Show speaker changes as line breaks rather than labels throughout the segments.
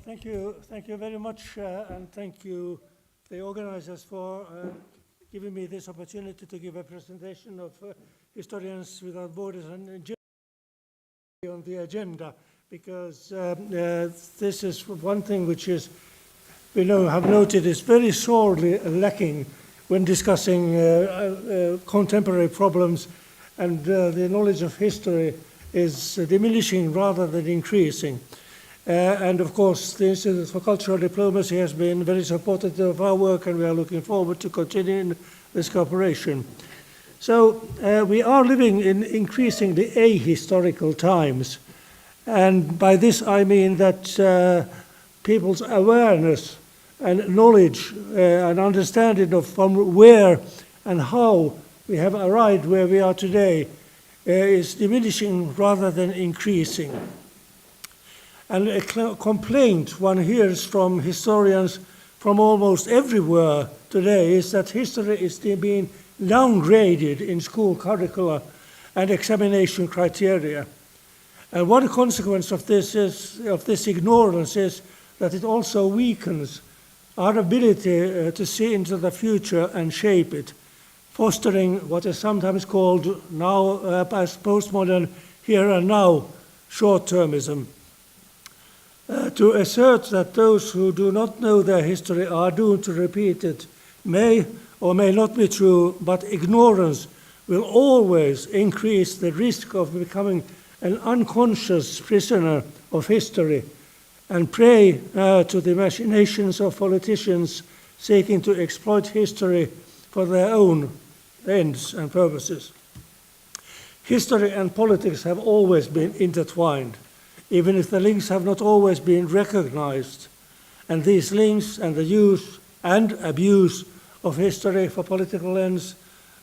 Thank you very much, and thank you, the organizers, for giving me this opportunity to give a presentation of Historians Without Borders and on the agenda, because this is one thing which is, have noted is very sorely lacking when discussing contemporary problems, and the knowledge of history is diminishing rather than increasing. And of course, the Institute for Cultural Diplomacy has been very supportive of our work, and we are looking forward to continuing this cooperation. So we are living in increasingly ahistorical times. And by this I mean that people's awareness and knowledge and understanding of from where and how we have arrived where we are today is diminishing rather than increasing. And a complaint one hears from historians from almost everywhere today is that history is being downgraded in school curricula and examination criteria. And one consequence of this ignorance is that it also weakens our ability to see into the future and shape it, fostering what is sometimes called now as postmodern here and now short-termism. To assert that those who do not know their history are doomed to repeat it may or may not be true, but ignorance will always increase the risk of becoming an unconscious prisoner of history and prey to the machinations of politicians seeking to exploit history for their own ends and purposes. History and politics have always been intertwined, even if the links have not always been recognized. And these links and the use and abuse of history for political ends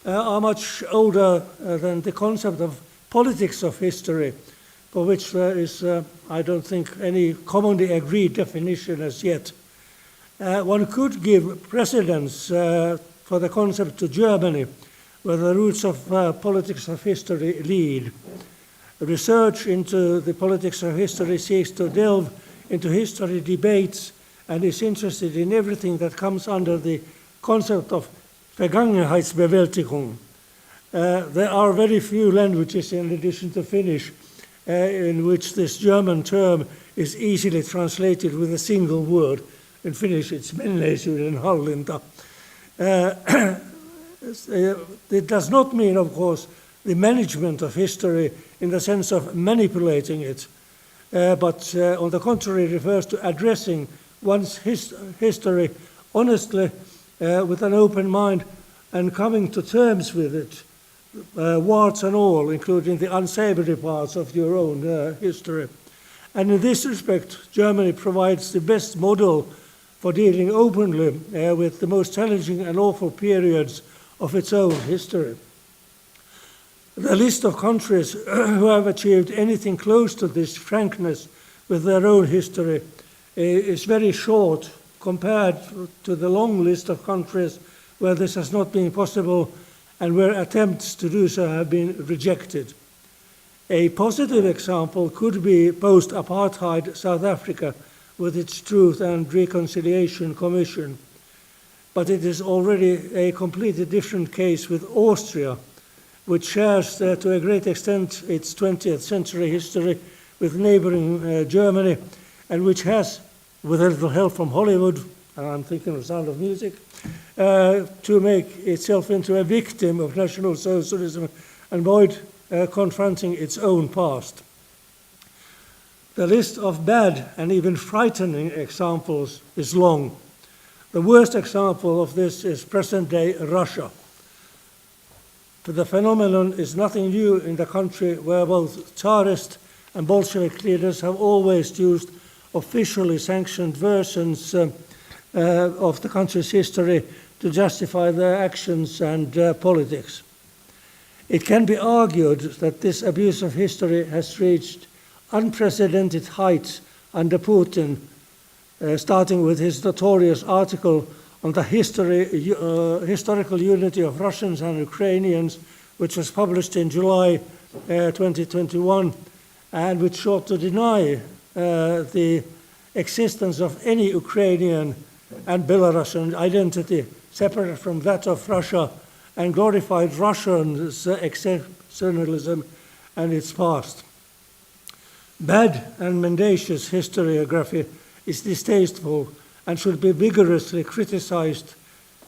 are much older than the concept of politics of history, for which there is, I don't think, any commonly agreed definition as yet. One could give precedence for the concept to Germany, where the roots of politics of history lead. Research into the politics of history seeks to delve into history debates and is interested in everything that comes under the concept of Vergangenheitsbewältigung. There are very few languages, in addition to Finnish, in which this German term is easily translated with a single word. In Finnish, it's menneisyyden hallinta. It does not mean, of course, the management of history in the sense of manipulating it, but on the contrary refers to addressing one's history honestly with an open mind and coming to terms with it, warts and all, including the unsavory parts of your own history. And in this respect, Germany provides the best model for dealing openly with the most challenging and awful periods of its own history. The list of countries who have achieved anything close to this frankness with their own history is very short compared to the long list of countries where this has not been possible and where attempts to do so have been rejected. A positive example could be post-apartheid South Africa with its Truth and Reconciliation Commission, but it is already a completely different case with Austria, which shares to a great extent its 20th century history with neighboring Germany, and which has, with a little help from Hollywood, and I'm thinking of Sound of Music, to make itself into a victim of National Socialism and avoid confronting its own past. The list of bad and even frightening examples is long. The worst example of this is present-day Russia. The phenomenon is nothing new in the country where both Tsarist and Bolshevik leaders have always used officially sanctioned versions of the country's history to justify their actions and politics. It can be argued that this abuse of history has reached unprecedented heights under Putin, starting with his notorious article on the historical unity of Russians and Ukrainians, which was published in July 2021, and which sought to deny the existence of any Ukrainian and Belarusian identity separate from that of Russia, and glorified Russians' exceptionalism and its past. Bad and mendacious historiography is distasteful and should be vigorously criticized,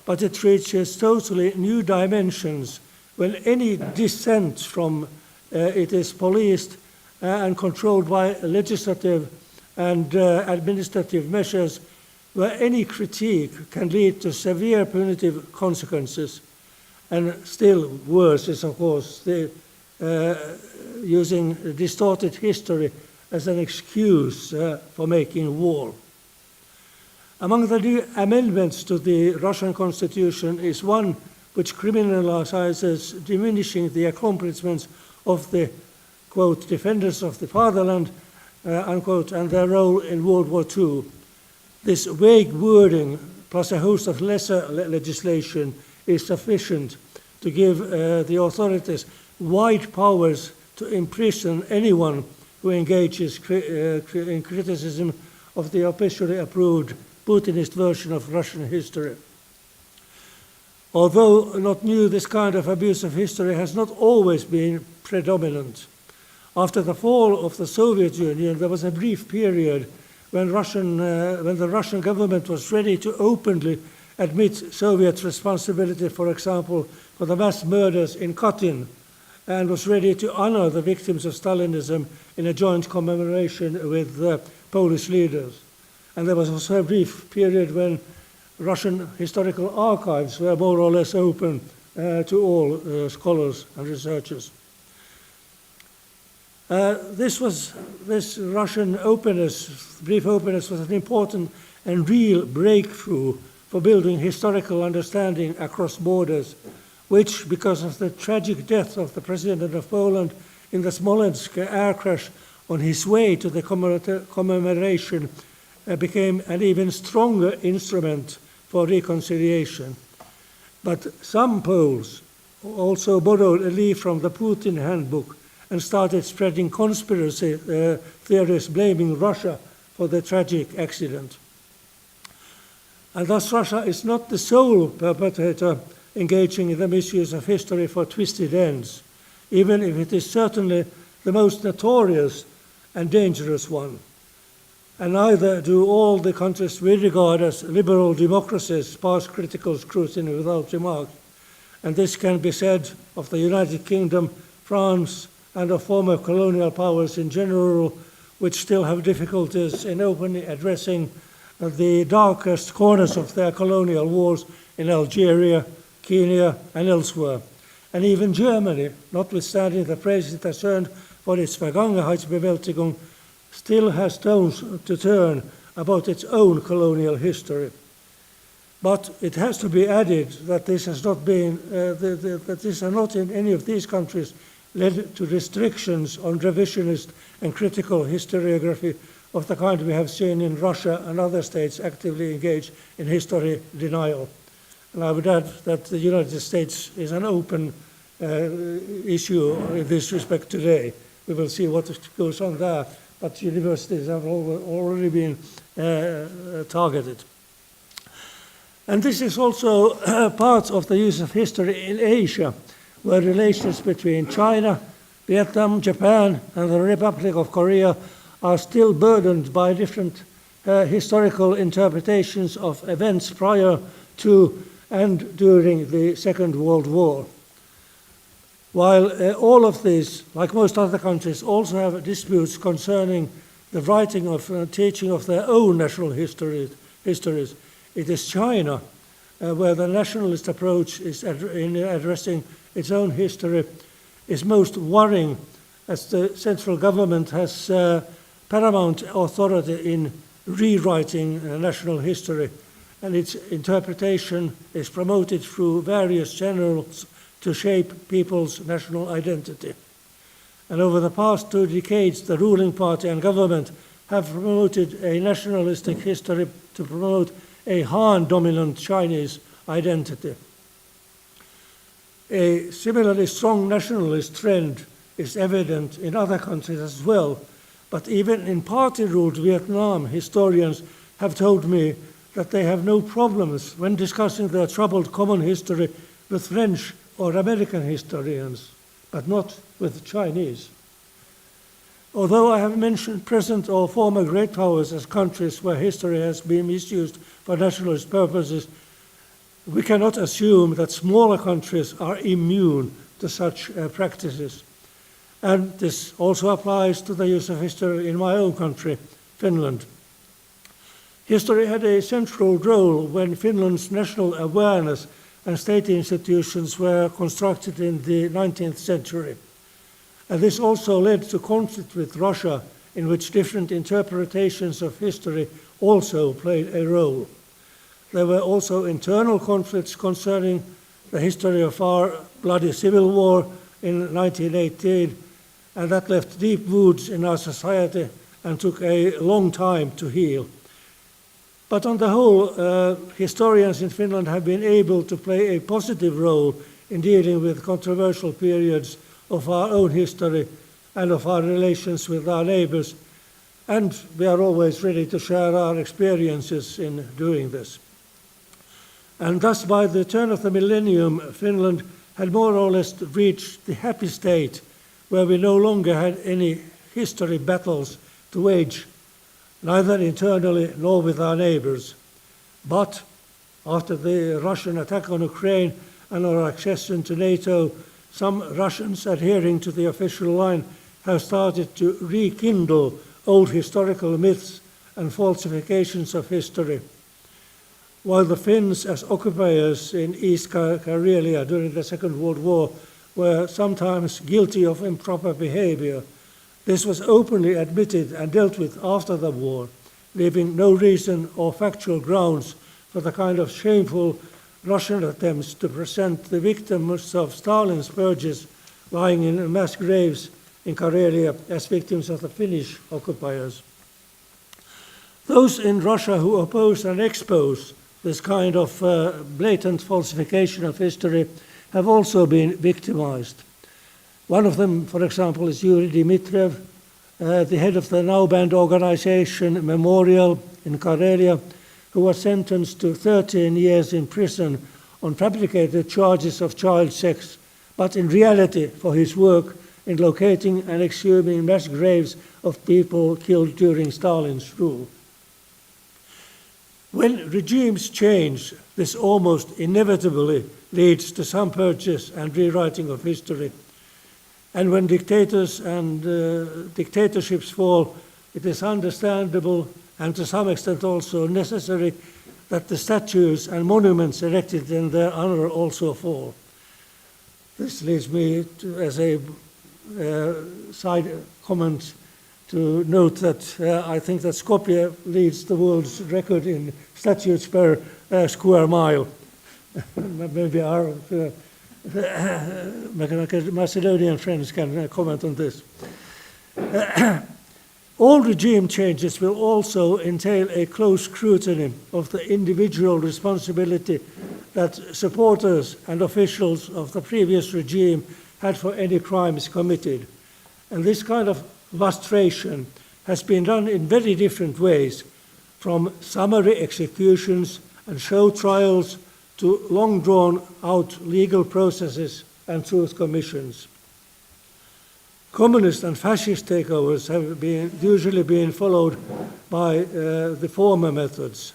but it reaches totally new dimensions when any dissent from it is policed and controlled by legislative and administrative measures, where any critique can lead to severe punitive consequences. And still worse is, of course, using distorted history as an excuse for making war. Among the new amendments to the Russian constitution is one which criminalizes diminishing the accomplishments of the, quote, defenders of the fatherland, unquote, and their role in World War II. This vague wording, plus a host of lesser legislation, is sufficient to give the authorities wide powers to imprison anyone who engages in criticism of the officially approved Putinist version of Russian history. Although not new, this kind of abuse of history has not always been predominant. After the fall of the Soviet Union, there was a brief period when the Russian government was ready to openly admit Soviet responsibility, for example, for the mass murders in Katyn, and was ready to honor the victims of Stalinism in a joint commemoration with Polish leaders. And there was also a brief period when Russian historical archives were more or less open to all scholars and researchers. This Russian openness, brief openness, was an important and real breakthrough for building historical understanding across borders, which, because of the tragic death of the President of Poland in the Smolensk air crash on his way to the commemoration, became an even stronger instrument for reconciliation. But some Poles also borrowed a leaf from the Putin handbook and started spreading conspiracy theories blaming Russia for the tragic accident. And thus Russia is not the sole perpetrator engaging in the misuse of history for twisted ends, even if it is certainly the most notorious and dangerous one. And neither do all the countries we regard as liberal democracies pass critical scrutiny without remark. And this can be said of the United Kingdom, France, and of former colonial powers in general, which still have difficulties in openly addressing the darkest corners of their colonial wars in Algeria, Kenya, and elsewhere. And even Germany, notwithstanding the praise it has earned for its Vergangenheitsbewältigung, still has stones to turn about its own colonial history. But it has to be added that this has not been, that this has not in any of these countries led to restrictions on revisionist and critical historiography of the kind we have seen in Russia and other states actively engaged in history denial. And I would add that the United States is an open issue in this respect today. We will see what goes on there, but universities have already been targeted. And this is also part of the use of history in Asia, where relations between China, Vietnam, Japan, and the Republic of Korea are still burdened by different historical interpretations of events prior to and during the Second World War. While all of these, like most other countries, also have disputes concerning the writing of teaching of their own national histories, it is China where the nationalist approach is in addressing its own history is most worrying, as the central government has paramount authority in rewriting national history, and its interpretation is promoted through various channels to shape people's national identity. And over the past 2 decades, the ruling party and government have promoted a nationalistic history to promote a Han-dominant Chinese identity. A similarly strong nationalist trend is evident in other countries as well, But even in party-ruled Vietnam, historians have told me that they have no problems when discussing their troubled common history with French or American historians, but not with Chinese. Although I have mentioned present or former great powers as countries where history has been misused for nationalist purposes, we cannot assume that smaller countries are immune to such practices. And this also applies to the use of history in my own country, Finland. History had a central role when Finland's national awareness and state institutions were constructed in the 19th century. And this also led to conflict with Russia, in which different interpretations of history also played a role. There were also internal conflicts concerning the history of our bloody civil war in 1918, and that left deep wounds in our society and took a long time to heal. But on the whole, historians in Finland have been able to play a positive role in dealing with controversial periods of our own history and of our relations with our neighbors, and we are always ready to share our experiences in doing this. And thus, by the turn of the millennium, Finland had more or less reached the happy state where we no longer had any history battles to wage, neither internally nor with our neighbors. But after the Russian attack on Ukraine and our accession to NATO, some Russians adhering to the official line have started to rekindle old historical myths and falsifications of history. While the Finns, as occupiers in East Karelia during the Second World War, were sometimes guilty of improper behavior, this was openly admitted and dealt with after the war, leaving no reason or factual grounds for the kind of shameful Russian attempts to present the victims of Stalin's purges lying in mass graves in Karelia as victims of the Finnish occupiers. Those in Russia who oppose and expose this kind of blatant falsification of history have also been victimized. One of them, for example, is Yuri Dmitriev, the head of the now banned organization Memorial in Karelia, who was sentenced to 13 years in prison on fabricated charges of child sex, but in reality for his work in locating and exhuming mass graves of people killed during Stalin's rule. When regimes change, this almost inevitably leads to some purges and rewriting of history. And when dictators and dictatorships fall, it is understandable and to some extent also necessary that the statues and monuments erected in their honor also fall. This leads me to, as a side comment, to note that I think that Skopje leads the world's record in statues per square mile. Maybe our Macedonian friends can comment on this. All regime changes will also entail a close scrutiny of the individual responsibility that supporters and officials of the previous regime had for any crimes committed. And this kind of lustration has been done in very different ways, from summary executions and show trials to long drawn out legal processes and truth commissions. Communist and fascist takeovers have usually been followed by the former methods.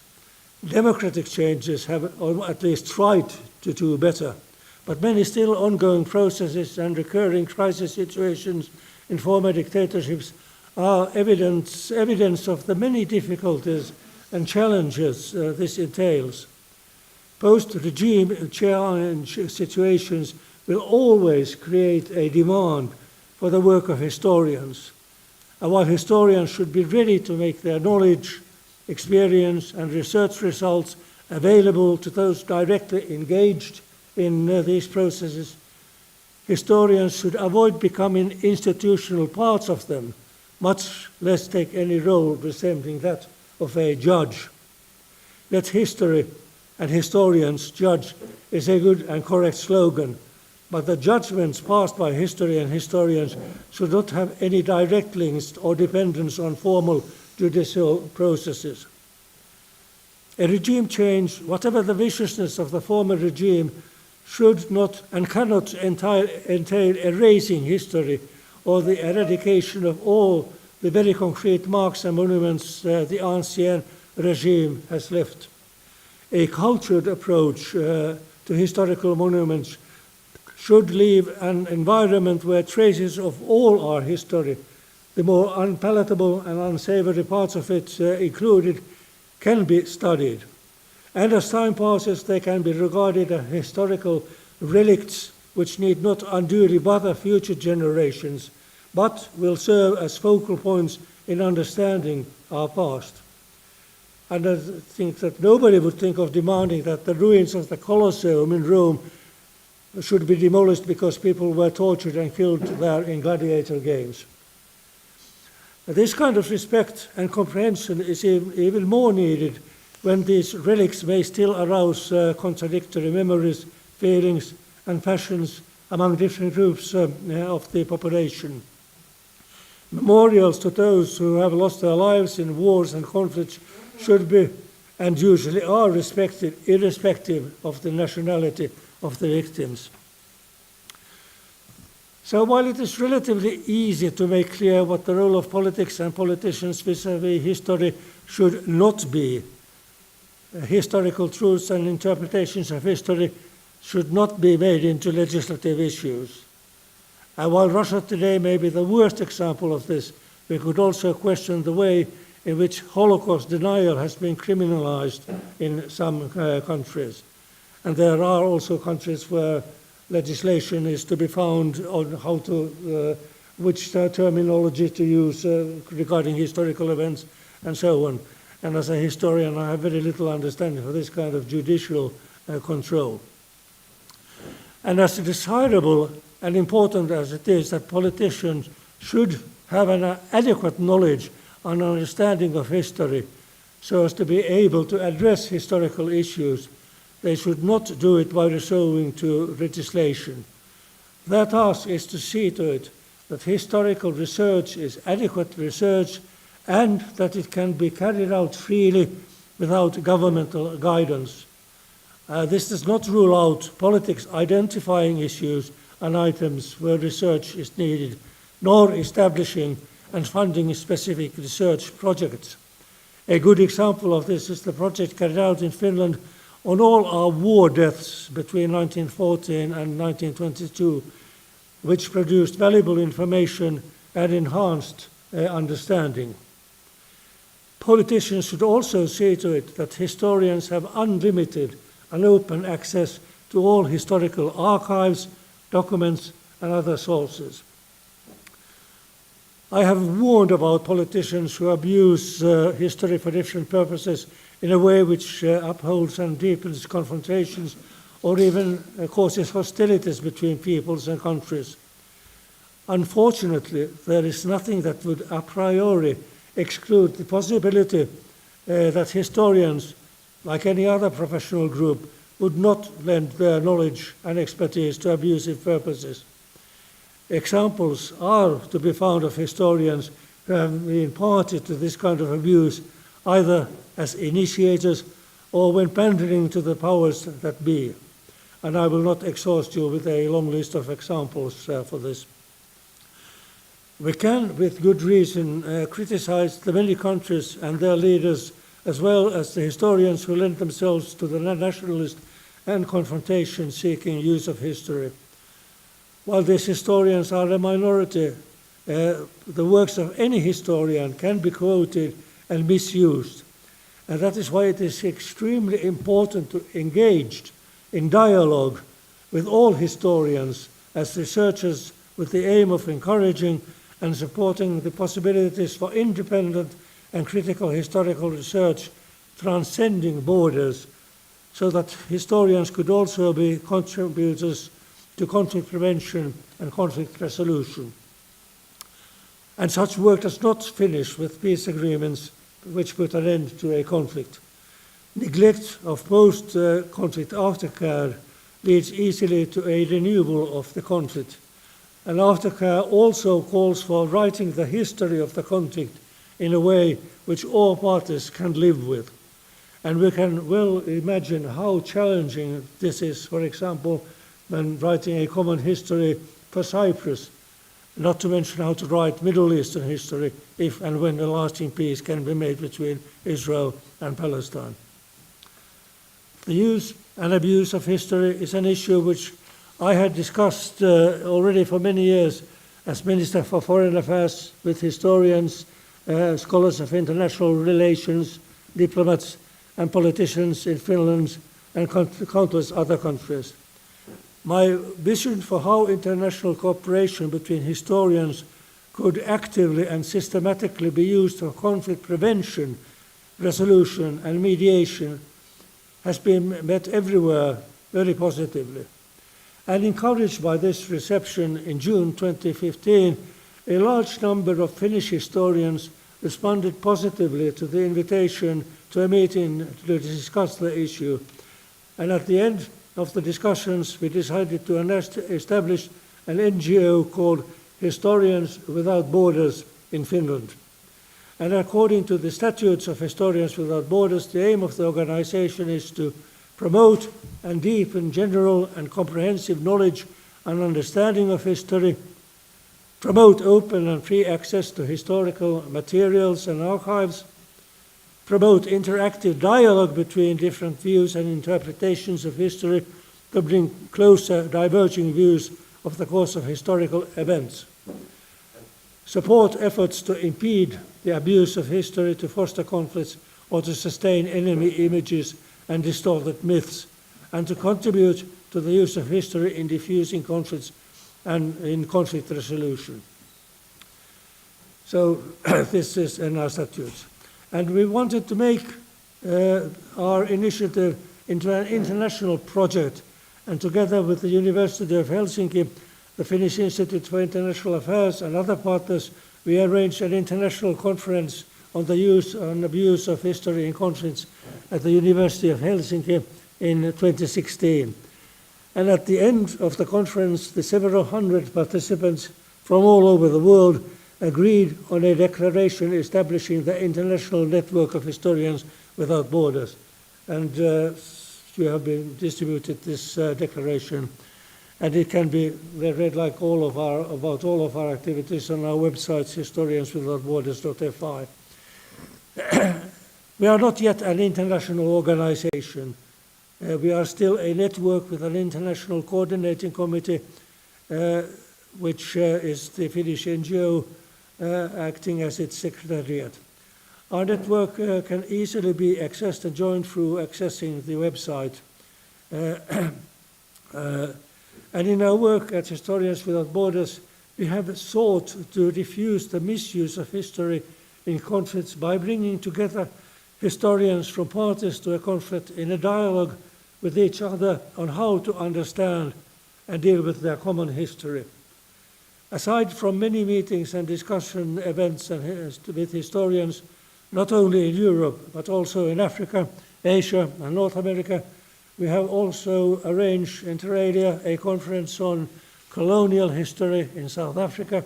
Democratic changes have at least tried to do better, but many still ongoing processes and recurring crisis situations in former dictatorships are evidence of the many difficulties and challenges this entails. Post-regime challenge situations will always create a demand for the work of historians. And while historians should be ready to make their knowledge, experience, and research results available to those directly engaged in these processes, historians should avoid becoming institutional parts of them, much less take any role resembling that of a judge. Let history and historians judge is a good and correct slogan, but the judgments passed by history and historians should not have any direct links or dependence on formal judicial processes. A regime change, whatever the viciousness of the former regime, should not and cannot entail erasing history or the eradication of all the very concrete marks and monuments the ancien regime has left. A cultured approach to historical monuments should leave an environment where traces of all our history, the more unpalatable and unsavory parts of it included, can be studied. And as time passes, they can be regarded as historical relicts which need not unduly bother future generations, but will serve as focal points in understanding our past. And I think that nobody would think of demanding that the ruins of the Colosseum in Rome should be demolished because people were tortured and killed there in gladiator games. This kind of respect and comprehension is even more needed when these relics may still arouse contradictory memories, feelings, and passions among different groups of the population. Memorials to those who have lost their lives in wars and conflicts should be, and usually are, respected, irrespective of the nationality of the victims. So while it is relatively easy to make clear what the role of politics and politicians vis-à-vis history should not be, historical truths and interpretations of history should not be made into legislative issues. And while Russia today may be the worst example of this, we could also question the way in which Holocaust denial has been criminalized in some countries. And there are also countries where legislation is to be found on how to, which terminology to use regarding historical events and so on. And as a historian, I have very little understanding of this kind of judicial control. And as desirable and important as it is that politicians should have an adequate knowledge and understanding of history so as to be able to address historical issues, they should not do it by resorting to legislation. Their task is to see to it that historical research is adequate research and that it can be carried out freely without governmental guidance. This does not rule out politics identifying issues and items where research is needed, nor establishing and funding specific research projects. A good example of this is the project carried out in Finland on all our war deaths between 1914 and 1922, which produced valuable information and enhanced understanding. Politicians should also see to it that historians have unlimited and open access to all historical archives, documents, and other sources. I have warned about politicians who abuse history for different purposes in a way which upholds and deepens confrontations or even causes hostilities between peoples and countries. Unfortunately, there is nothing that would a priori exclude the possibility that historians, like any other professional group, would not lend their knowledge and expertise to abusive purposes. Examples are to be found of historians who have been party to this kind of abuse, either as initiators or when pandering to the powers that be. And I will not exhaust you with a long list of examples for this. We can, with good reason, criticize the many countries and their leaders, as well as the historians who lend themselves to the nationalist and confrontation-seeking use of history. While these historians are a minority, the works of any historian can be quoted and misused. And that is why it is extremely important to engage in dialogue with all historians as researchers with the aim of encouraging and supporting the possibilities for independent and critical historical research transcending borders, so that historians could also be contributors to conflict prevention and conflict resolution. And such work does not finish with peace agreements which put an end to a conflict. Neglect of post-conflict aftercare leads easily to a renewal of the conflict. And aftercare also calls for writing the history of the conflict in a way which all parties can live with. And we can well imagine how challenging this is, for example, when writing a common history for Cyprus, not to mention how to write Middle Eastern history if and when a lasting peace can be made between Israel and Palestine. The use and abuse of history is an issue which I had discussed already for many years as Minister for Foreign Affairs with historians, scholars of international relations, diplomats and politicians in Finland and countless other countries. My vision for how international cooperation between historians could actively and systematically be used for conflict prevention, resolution and mediation has been met everywhere very positively. And encouraged by this reception in June 2015, a large number of Finnish historians responded positively to the invitation to a meeting to discuss the issue. And at the end of the discussions, we decided to establish an NGO called Historians Without Borders in Finland. And according to the statutes of Historians Without Borders, the aim of the organization is to promote and deepen general and comprehensive knowledge and understanding of history, promote open and free access to historical materials and archives, promote interactive dialogue between different views and interpretations of history to bring closer diverging views of the course of historical events, support efforts to impede the abuse of history to foster conflicts or to sustain enemy images and distorted myths, and to contribute to the use of history in diffusing conflicts and in conflict resolution. So this is in our statutes. And we wanted to make our initiative into an international project, and together with the University of Helsinki, the Finnish Institute for International Affairs and other partners, we arranged an international conference on the use and abuse of history in conflicts at the University of Helsinki in 2016. And at the end of the conference, the several hundred participants from all over the world agreed on a declaration establishing the International Network of Historians Without Borders. And you have been distributed this declaration, and it can be read like about all of our activities on our website, historianswithoutborders.fi. We are not yet an international organization. We are still a network with an international coordinating committee, which is the Finnish NGO acting as its secretariat. Our network can easily be accessed and joined through accessing the website. And in our work at Historians Without Borders, we have sought to diffuse the misuse of history in conflicts by bringing together historians from parties to a conflict in a dialogue with each other on how to understand and deal with their common history. Aside from many meetings and discussion events with historians, not only in Europe, but also in Africa, Asia, and North America, we have also arranged, inter alia, a conference on colonial history in South Africa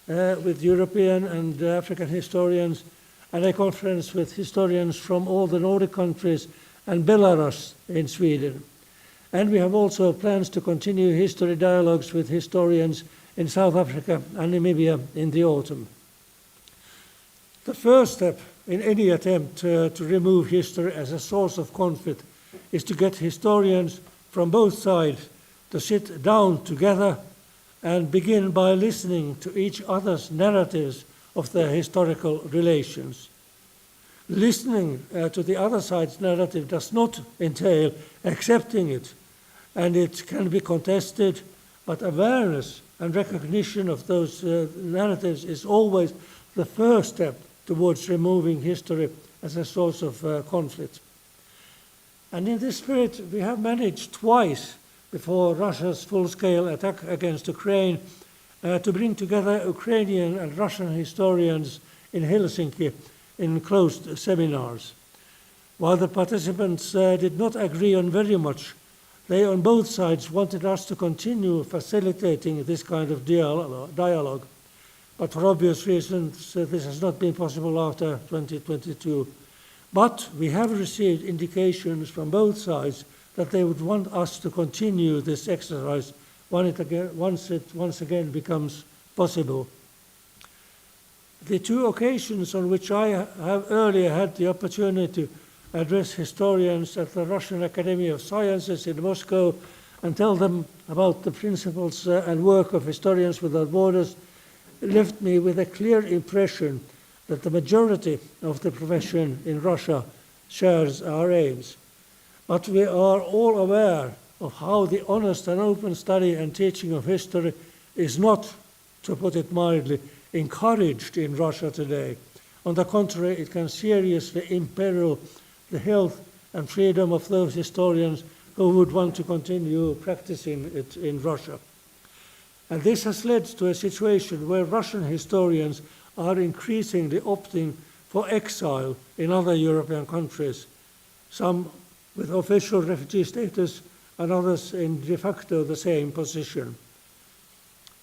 with European and African historians, and a conference with historians from all the Nordic countries and Belarus in Sweden. And we have also plans to continue history dialogues with historians in South Africa and Namibia in the autumn. The first step in any attempt to remove history as a source of conflict is to get historians from both sides to sit down together and begin by listening to each other's narratives of their historical relations. Listening to the other side's narrative does not entail accepting it, and it can be contested, but awareness and recognition of those narratives is always the first step towards removing history as a source of conflict. And in this spirit, we have managed twice before Russia's full-scale attack against Ukraine to bring together Ukrainian and Russian historians in Helsinki in closed seminars. While the participants did not agree on very much, They on both sides wanted us to continue facilitating this kind of dialogue. But for obvious reasons, this has not been possible after 2022. But we have received indications from both sides that they would want us to continue this exercise once it once again becomes possible. The two occasions on which I have earlier had the opportunity to address historians at the Russian Academy of Sciences in Moscow and tell them about the principles and work of Historians Without Borders left me with a clear impression that the majority of the profession in Russia shares our aims. But we are all aware of how the honest and open study and teaching of history is not, to put it mildly, encouraged in Russia today. On the contrary, it can seriously imperil the health and freedom of those historians who would want to continue practicing it in Russia. And this has led to a situation where Russian historians are increasingly opting for exile in other European countries, some with official refugee status and others in de facto the same position.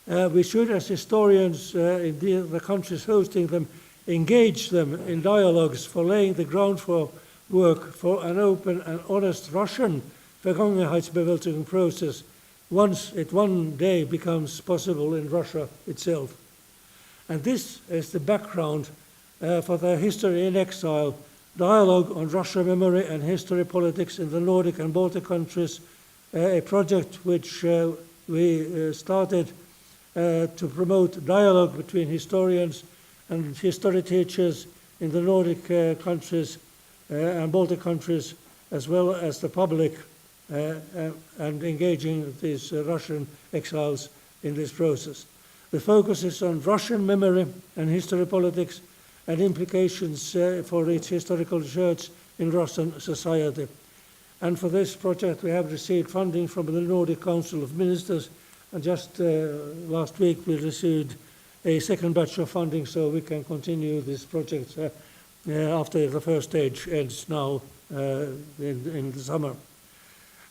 We should, as historians in the countries hosting them, engage them in dialogues for laying the groundwork for an open and honest Russian Vergangenheitsbewältigung process once it one day becomes possible in Russia itself. And this is the background for the History in Exile dialogue on Russian memory and history politics in the Nordic and Baltic countries, a project which we started to promote dialogue between historians and history teachers in the Nordic countries and Baltic countries, as well as the public, and engaging these Russian exiles in this process. The focus is on Russian memory and history politics and implications for its historical research in Russian society. And for this project, we have received funding from the Nordic Council of Ministers, and just last week we received a second batch of funding so we can continue this project after the first stage ends now in the summer.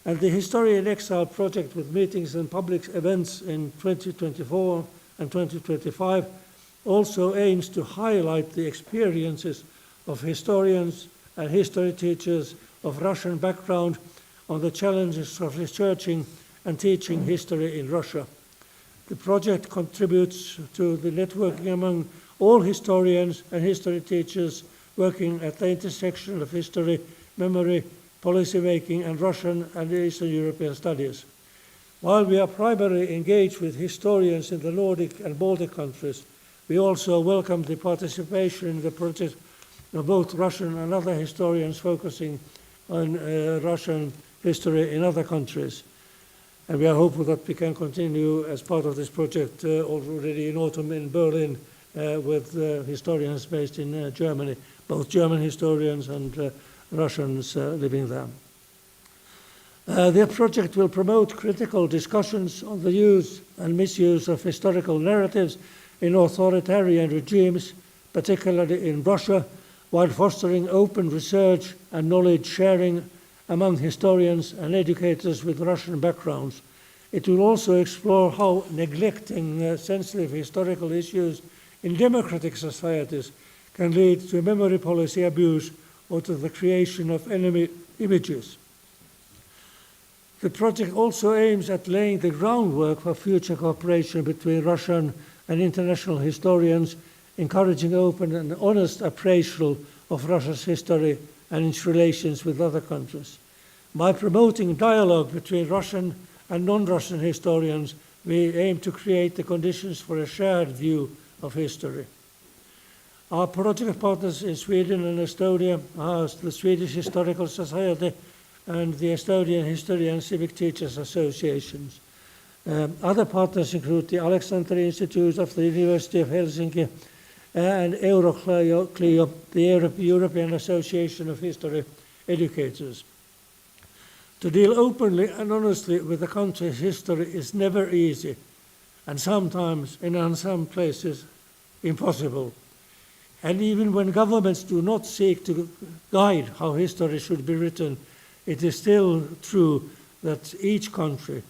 And the History in Exile project, with meetings and public events in 2024 and 2025, also aims to highlight the experiences of historians and history teachers of Russian background on the challenges of researching and teaching history in Russia. The project contributes to the networking among all historians and history teachers working at the intersection of history, memory, policy making, and Russian and Eastern European studies. While we are primarily engaged with historians in the Nordic and Baltic countries, we also welcome the participation in the project of both Russian and other historians focusing on Russian history in other countries. And we are hopeful that we can continue as part of this project already in autumn in Berlin with historians based in Germany, both German historians and Russians living there. The project will promote critical discussions on the use and misuse of historical narratives in authoritarian regimes, particularly in Russia, while fostering open research and knowledge sharing among historians and educators with Russian backgrounds. It will also explore how neglecting sensitive historical issues in democratic societies can lead to memory policy abuse or to the creation of enemy images. The project also aims at laying the groundwork for future cooperation between Russian and international historians, encouraging open and honest appraisal of Russia's history and its relations with other countries. By promoting dialogue between Russian and non-Russian historians, we aim to create the conditions for a shared view of history. Our project partners in Sweden and Estonia are the Swedish Historical Society and the Estonian History and Civic Teachers Associations. Other partners include the Alexander Institute of the University of Helsinki and Euroclio, the European Association of History Educators. To deal openly and honestly with a country's history is never easy, and sometimes, in some places, impossible. And even when governments do not seek to guide how history should be written, it is still true that each country,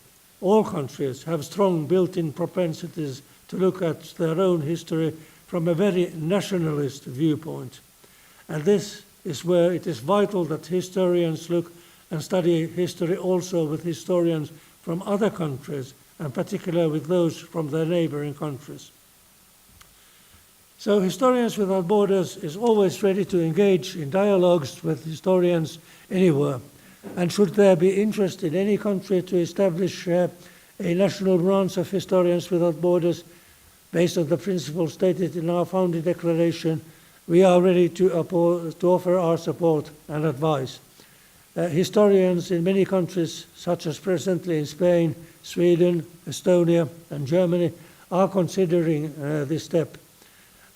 all countries, have strong built-in propensities to look at their own history from a very nationalist viewpoint. And this is where it is vital that historians look and study history also with historians from other countries, and particularly with those from their neighboring countries. So Historians Without Borders is always ready to engage in dialogues with historians anywhere. And should there be interest in any country to establish a national branch of Historians Without Borders based on the principles stated in our founding declaration, we are ready to offer our support and advice. Historians in many countries, such as presently in Spain, Sweden, Estonia, and Germany, are considering this step.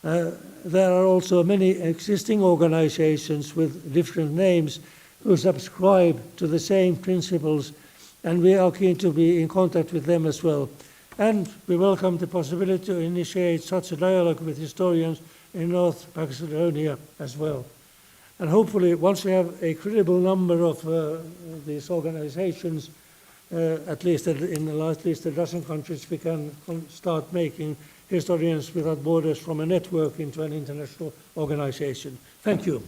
There are also many existing organizations with different names who subscribe to the same principles, and we are keen to be in contact with them as well. And we welcome the possibility to initiate such a dialogue with historians in North Macedonia as well. And hopefully, once we have a credible number of these organizations, at least in at least a dozen countries, we can start making Historians Without Borders from a network into an international organization. Thank you.